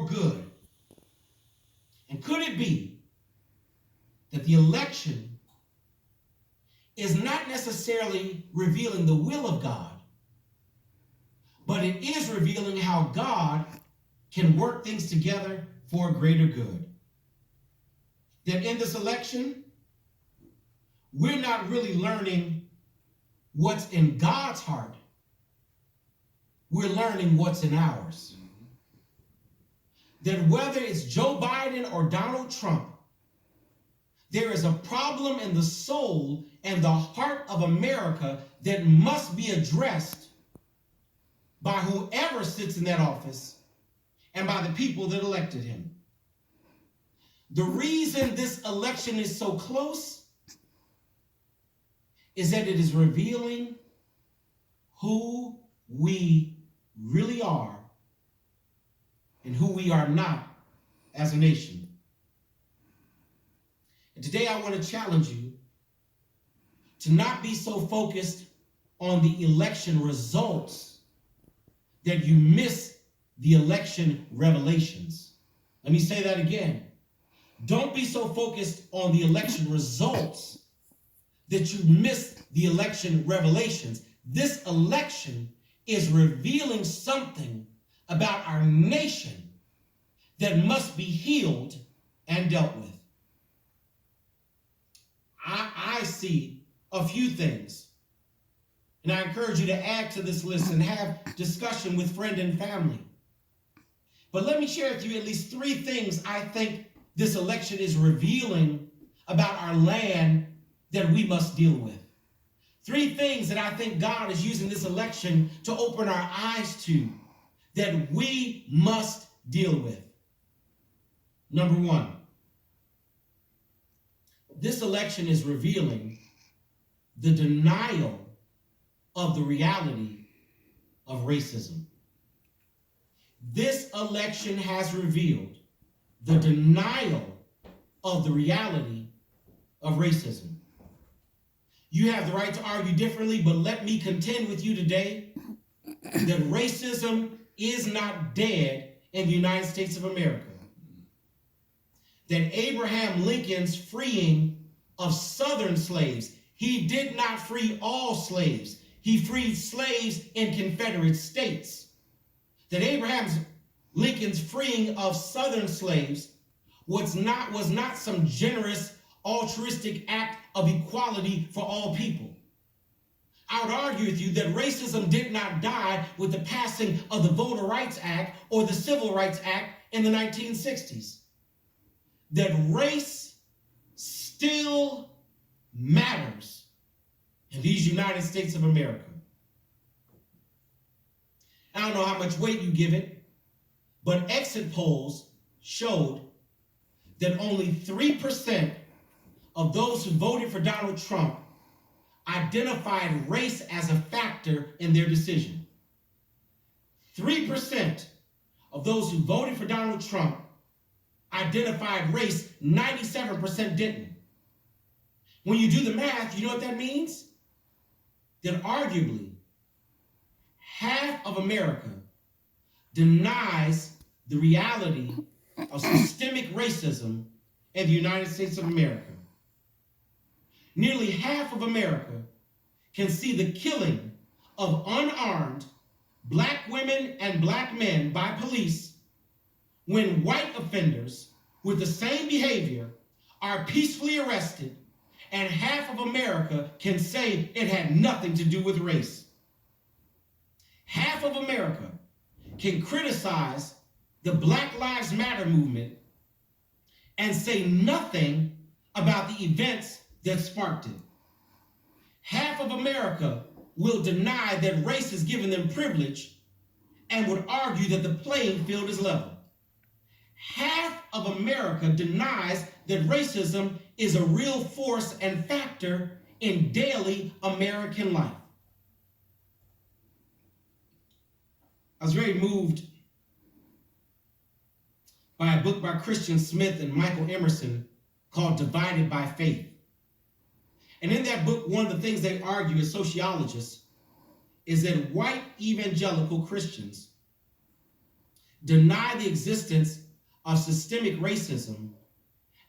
for good? And could it be that the election is not necessarily revealing the will of God, but it is revealing how God can work things together for a greater good? That in this election, we're not really learning what's in God's heart. We're learning what's in ours. That whether it's Joe Biden or Donald Trump, there is a problem in the soul and the heart of America that must be addressed by whoever sits in that office and by the people that elected him. The reason this election is so close is that it is revealing who we really are and who we are not as a nation. And today I want to challenge you to not be so focused on the election results that you miss the election revelations. Let me say that again. Don't be so focused on the election results that you miss the election revelations. This election is revealing something about our nation that must be healed and dealt with. I see a few things, and I encourage you to add to this list and have discussion with friend and family. But let me share with you at least 3 things I think this election is revealing about our land that we must deal with. 3 things that I think God is using this election to open our eyes to, that we must deal with. Number 1, this election is revealing the denial of the reality of racism. This election has revealed the denial of the reality of racism. You have the right to argue differently, but let me contend with you today that racism is not dead in the United States of America. That Abraham Lincoln's freeing of Southern slaves, he did not free all slaves. He freed slaves in Confederate states. That Abraham Lincoln's freeing of Southern slaves was not some generous, altruistic act of equality for all people. I would argue with you that racism did not die with the passing of the Voter Rights Act or the Civil Rights Act in the 1960s. That race still matters in these United States of America. I don't know how much weight you give it, but exit polls showed that only 3% of those who voted for Donald Trump identified race as a factor in their decision. 3% of those who voted for Donald Trump identified race, 97% didn't. When you do the math, you know what that means? That arguably half of America denies the reality of systemic racism in the United States of America. Nearly half of America can see the killing of unarmed black women and black men by police when white offenders with the same behavior are peacefully arrested, and half of America can say it had nothing to do with race. Half of America can criticize the Black Lives Matter movement and say nothing about the events that sparked it. Half of America will deny that race has given them privilege and would argue that the playing field is level. Half of America denies that racism is a real force and factor in daily American life. I was very moved by a book by Christian Smith and Michael Emerson called Divided by Faith. And in that book, one of the things they argue as sociologists is that white evangelical Christians, deny the existence of systemic racism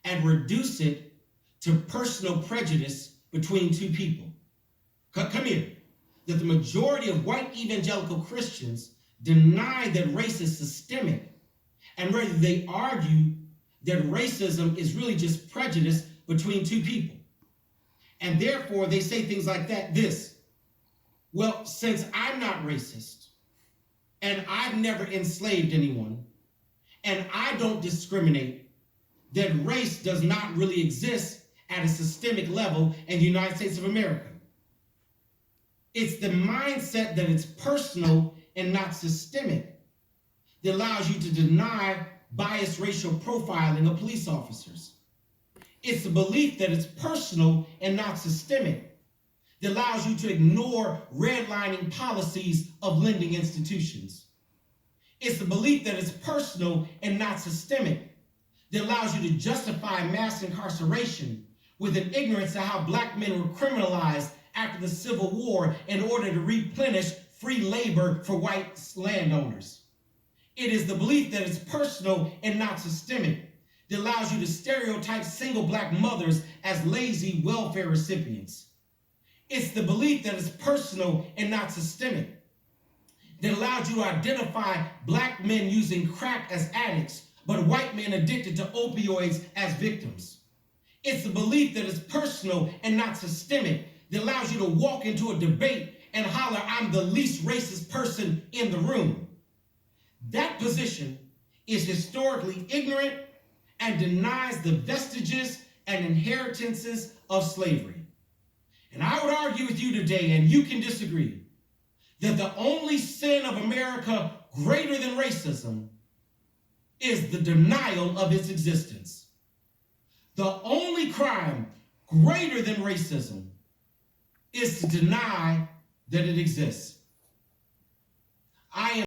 and reduce it to personal prejudice between two people. Come here. That the majority of white evangelical Christians deny that race is systemic, and rather they argue that racism is really just prejudice between two people. And therefore they say things like this: well, since I'm not racist, and I've never enslaved anyone, and I don't discriminate, that race does not really exist at a systemic level in the United States of America. It's the mindset that it's personal and not systemic that allows you to deny biased racial profiling of police officers. It's the belief that it's personal and not systemic that allows you to ignore redlining policies of lending institutions. It's the belief that it's personal and not systemic that allows you to justify mass incarceration with an ignorance of how black men were criminalized after the Civil War in order to replenish free labor for white landowners. It is the belief that it's personal and not systemic that allows you to stereotype single black mothers as lazy welfare recipients. It's the belief that it's personal and not systemic that allows you to identify black men using crack as addicts, but white men addicted to opioids as victims. It's the belief that it's personal and not systemic that allows you to walk into a debate and holler, "I'm the least racist person in the room." That position is historically ignorant and denies the vestiges and inheritances of slavery. And I would argue with you today, and you can disagree, that the only sin of America greater than racism is the denial of its existence. The only crime greater than racism is to deny that it exists. I am